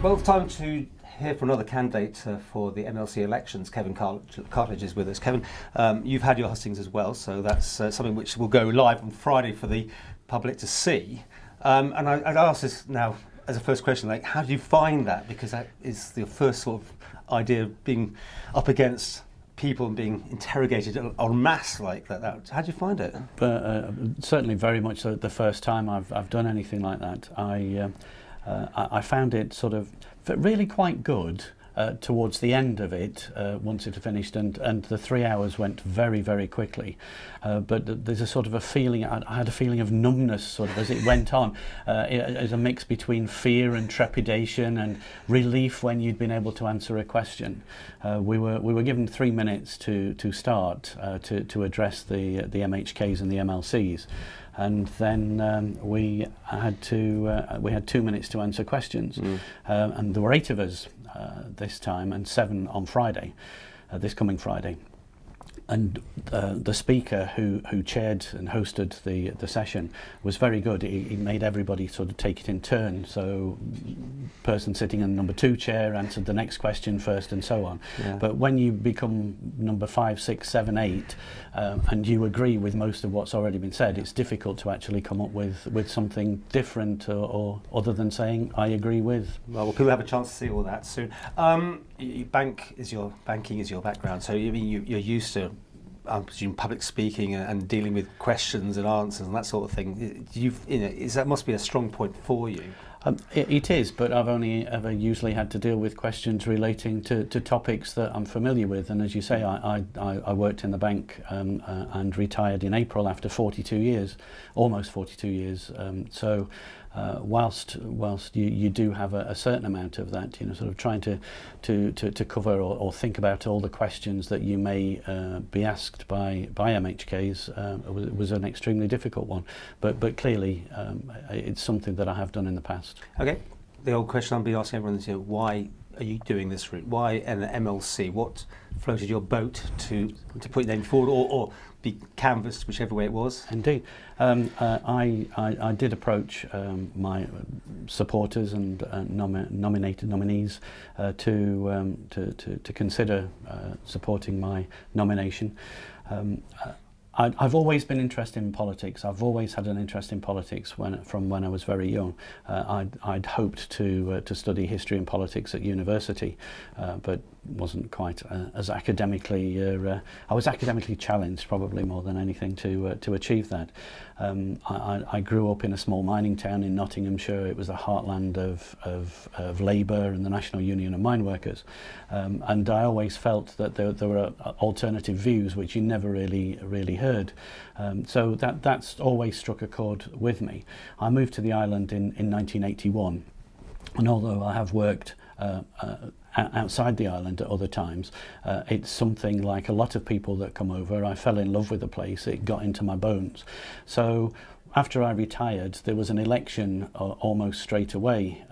Well, it's time to hear from another candidate for the MLC elections. Kevin Cartledge is with us. Kevin, you've had your hustings as well, so that's something which will go live on Friday for the public to see. And I'd ask this now as a first question, like, how do you find that? Because that is the first sort of idea of being up against people and being interrogated en masse like that. How do you find it? Certainly very much so the first time I've done anything like that. I found it sort of really quite good towards the end of it, once it had finished, and the 3 hours went very, very quickly. But there's a sort of a feeling, I had a feeling of numbness sort of as it went on. As a mix between fear and trepidation and relief when you'd been able to answer a question. We were given 3 minutes to start to address the MHKs and the MLCs. And then we had 2 minutes to answer questions, and there were 8 of us this time, and 7 on Friday, this coming Friday. And the speaker who chaired and hosted the session was very good. He made everybody sort of take it in turn. So person sitting in number 2 chair answered the next question first, and so on. Yeah. But when you become number 5, 6, 7, 8, and you agree with most of what's already been said, it's difficult to actually come up with something different or other than saying I agree with. Well, people have a chance to see all that soon. Banking is your background, so you're used to, I presume, public speaking and dealing with questions and answers and that sort of thing. That must be a strong point for you. It is, but I've only ever usually had to deal with questions relating to topics that I'm familiar with. And as you say, I worked in the bank and retired in April after 42 years, almost 42 years. So whilst you do have a certain amount of that, sort of trying to cover or think about all the questions that you may be asked by MHKs was an extremely difficult one. But clearly, it's something that I have done in the past. Okay, the old question I'll be asking everyone is, why are you doing this route? Why an MLC? What floated your boat to put your name forward or be canvassed, whichever way it was? Indeed. I did approach my supporters and nominated nominees to consider supporting my nomination. I've always been interested in politics. I've always had an interest in politics from when I was very young. I'd hoped to study history and politics at university, but wasn't quite as academically. I was academically challenged, probably more than anything, to achieve that. I grew up in a small mining town in Nottinghamshire. It was the heartland of Labour and the National Union of Mine Workers, and I always felt that there were alternative views which you never really heard. So that's always struck a chord with me. I moved to the island in 1981, and although I have worked outside the island at other times, it's something like a lot of people that come over. I fell in love with the place. It got into my bones. So after I retired, there was an election almost straight away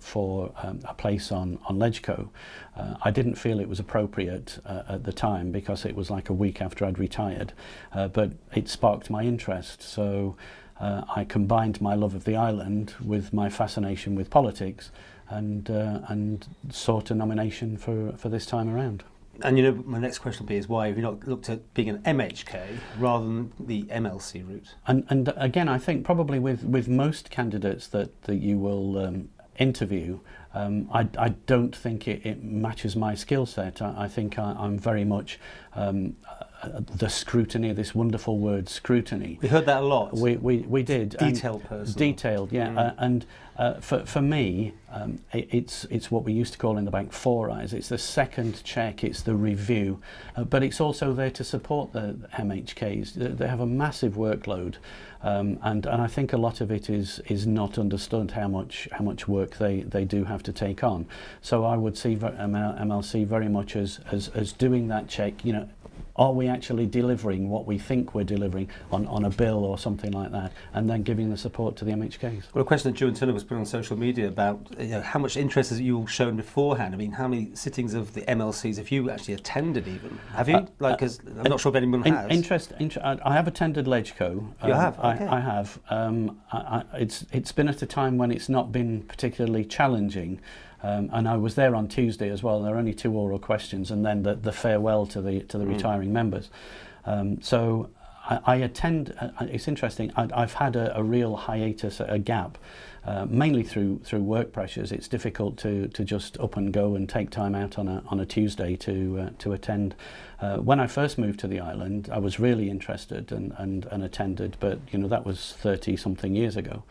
for a place on Ledgeco. I didn't feel it was appropriate at the time because it was like a week after I'd retired, but it sparked my interest. So I combined my love of the island with my fascination with politics, and sought a nomination for this time around. And my next question will be why have you not looked at being an MHK rather than the MLC route? And again, I think probably with most candidates that you will interview, I don't think it matches my skill set. I think I'm very much the scrutiny, this wonderful word scrutiny. We heard that a lot. We did. Detailed person. Detailed, yeah. And for me, it's what we used to call in the bank 4 eyes. It's the second check, it's the review, but it's also there to support the MHKs. They have a massive workload, and I think a lot of it is not understood how much work they do have to take on. So I would see MLC very much as doing that check. Are we actually delivering what we think we're delivering on a bill or something like that, and then giving the support to the MHKs? Well, a question that Joe and Turner was put on social media about how much interest has you all shown beforehand. I mean, how many sittings of the MLCs have you actually attended even? Have you? Because I'm not sure if anyone has. I have attended Ledgeco. You have? Okay. I have. It's been at a time when it's not been particularly challenging. And I was there on Tuesday as well. There were only 2 oral questions, and then the farewell to the retiring members. So I attend. It's interesting. I've had a real hiatus, a gap, mainly through work pressures. It's difficult to just up and go and take time out on a Tuesday to attend. When I first moved to the island, I was really interested and attended, but that was 30-something years ago.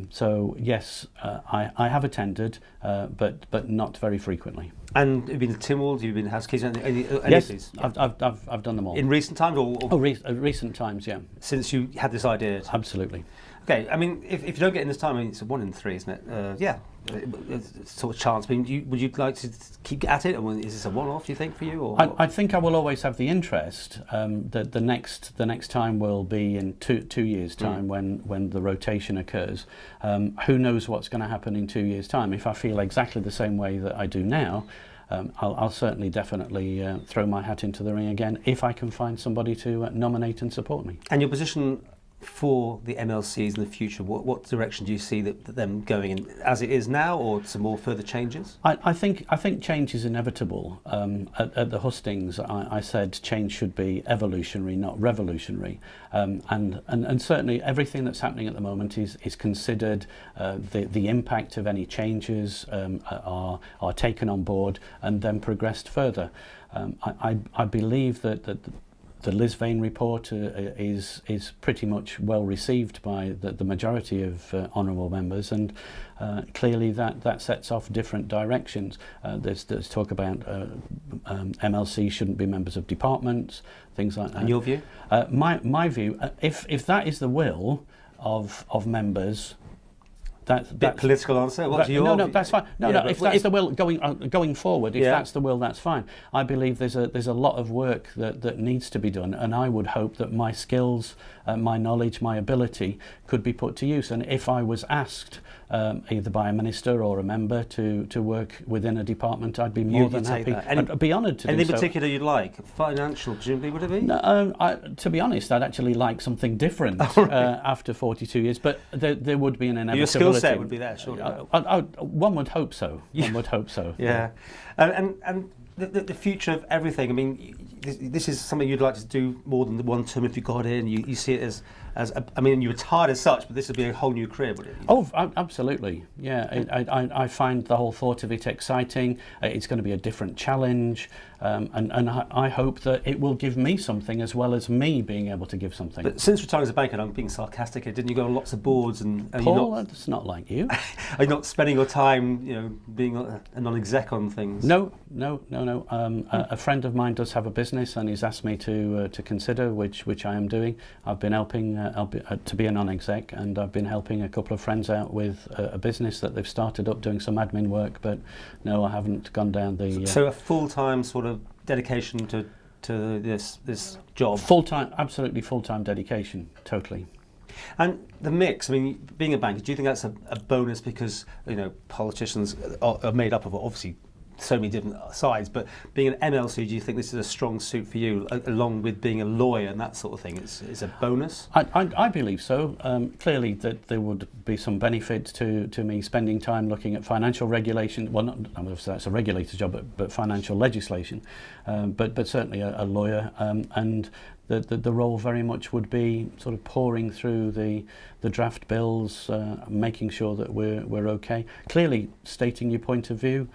So yes, I have attended, but not very frequently. And you've been to Tynwald, you've been to House Keys, any yes, of these? I've done them all. In recent times, or recent times, yeah. Since you had this idea? Absolutely. Okay, I mean, if you don't get in this time, I mean, it's a 1 in 3, isn't it? Yeah, it's sort of chance. I mean, would you like to keep at it? Or is this a one-off, do you think, for you? Or? I think I will always have the interest. The next time will be in two years' time when the rotation occurs. Who knows what's going to happen in 2 years' time? If I feel exactly the same way that I do now, I'll certainly definitely throw my hat into the ring again if I can find somebody to nominate and support me. And your position for the MLCs in the future, what direction do you see them going in, as it is now, or some more further changes? I think change is inevitable. At the hustings, I said change should be evolutionary, not revolutionary, and certainly everything that's happening at the moment is considered. The impact of any changes are taken on board and then progressed further. I believe that the Lisvane report is pretty much well received by the majority of honourable members, and clearly that sets off different directions. There's talk about MLC shouldn't be members of departments, things like that. And your view? My view, if that is the will of members. That's political answer. What's your no, that's fine. No, if that's the will going forward, if that's the will, that's fine. I believe there's a lot of work that needs to be done, and I would hope that my skills, my knowledge, my ability could be put to use. And if I was asked either by a minister or a member to work within a department, I'd be more than happy. I'd be honoured to do so. Anything particular you'd like? Financial, presumably, would it be? No, to be honest, I'd actually like something different after 42 years, but there would be an inevitability. Your skill set would be there, surely. One would hope so. One would hope so. Yeah. And the future of everything, I mean, this is something you'd like to do more than the one term if you got in. You see it as I mean, you retired as such, but this would be a whole new career, would it? Oh, absolutely. Yeah, I find the whole thought of it exciting. It's going to be a different challenge, and I hope that it will give me something as well as me being able to give something. But since retiring as a banker, and I'm being sarcastic here, didn't you go on lots of boards and Paul, that's not like you. Are you not spending your time, being a non-exec on things? No. A friend of mine does have a business, and he's asked me to consider, which I am doing. I've been helping to be a non-exec, and I've been helping a couple of friends out with a business that they've started up, doing some admin work. But no, I haven't gone down the. So a full-time sort of dedication to this job. Full-time, absolutely full-time dedication, totally. And the mix, I mean, being a banker, do you think that's a bonus because politicians are made up of obviously so many different sides, but being an MLC, do you think this is a strong suit for you, along with being a lawyer and that sort of thing? It's a bonus? I believe so. Clearly that there would be some benefit to me spending time looking at financial regulation. Well, not obviously that's a regulator's job, but financial legislation. But certainly a lawyer, and the role very much would be sort of pouring through the draft bills, making sure that we're okay. Clearly stating your point of view,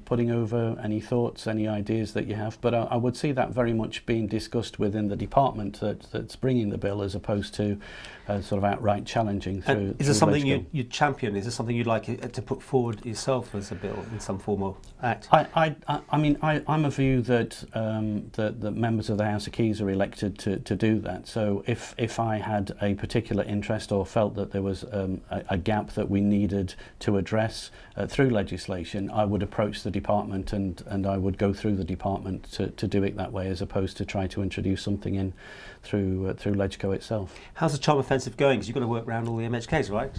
putting over any thoughts, any ideas that you have. But I would see that very much being discussed within the department that's bringing the bill, as opposed to sort of outright challenging through. Is there something you'd champion? Is there something you'd like to put forward yourself as a bill in some form or act? I mean, I'm of view that the members of the House of Keys are elected to do that. So if I had a particular interest or felt that there was a gap that we needed to address through legislation, I would approach the department and I would go through the department to do it that way, as opposed to try to introduce something in through Legco itself. How's the Charm Offensive going? Because you've got to work around all the MHKs, right?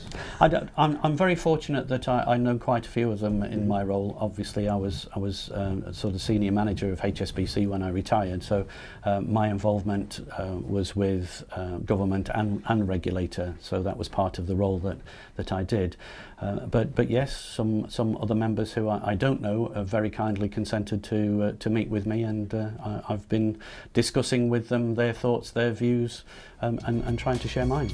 I'm very fortunate that I know quite a few of them in my role. Obviously, I was sort of senior manager of HSBC when I retired, so my involvement was with government and regulator. So so that was part of the role that I did. But yes, some other members who I don't know have very kindly consented to meet with me, and I've been discussing with them their thoughts, their views, and trying to share mine.